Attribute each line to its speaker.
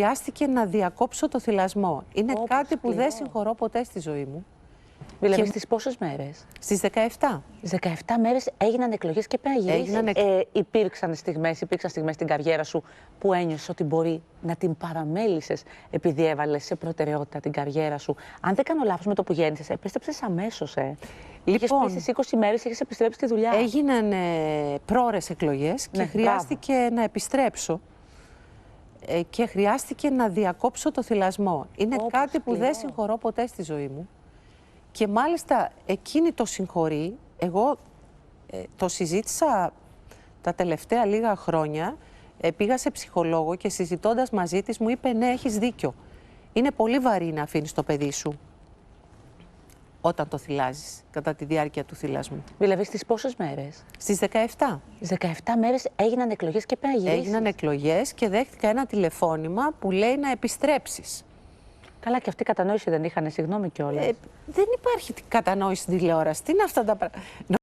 Speaker 1: Χρειάστηκε να διακόψω το θυλασμό. Είναι κάτι που δεν συγχωρώ ποτέ στη ζωή μου.
Speaker 2: Δηλαδή, στις πόσες μέρες?
Speaker 1: Στις 17.
Speaker 2: 17 μέρες έγιναν εκλογές και πρέπει να γυρίσεις. Υπήρξαν στιγμές στην καριέρα σου που ένιωσες ότι μπορεί να την παραμέλησες επειδή έβαλες σε προτεραιότητα την καριέρα σου? Αν δεν κάνω λάθος, με το που γέννησες, επέστρεψες αμέσως.
Speaker 1: Λοιπόν,
Speaker 2: είχες πει στις 20 μέρες, είχες επιστρέψει στη δουλειά.
Speaker 1: Έγιναν πρόωρες εκλογές και χρειάστηκε να επιστρέψω. Και χρειάστηκε να διακόψω το θυλασμό. Είναι κάτι που δεν συγχωρώ ποτέ στη ζωή μου. Και μάλιστα εκείνη το συγχωρεί. Εγώ το συζήτησα τα τελευταία λίγα χρόνια. Πήγα σε ψυχολόγο και συζητώντας μαζί της μου είπε ναι, έχεις δίκιο. Είναι πολύ βαρύ να αφήνεις το παιδί σου όταν το θυλάζεις, κατά τη διάρκεια του θυλασμού.
Speaker 2: Δηλαδή στις πόσες μέρες?
Speaker 1: Στις 17.
Speaker 2: 17 μέρες έγιναν εκλογές και πρέπει να γυρίσεις.
Speaker 1: Έγιναν εκλογές και δέχτηκα ένα τηλεφώνημα που λέει να επιστρέψεις.
Speaker 2: Καλά, και αυτή η κατανόηση δεν είχαν, συγγνώμη κιόλας.
Speaker 1: Δεν υπάρχει κατανόηση στην τηλεόραση. Τι είναι αυτά τα πράγματα.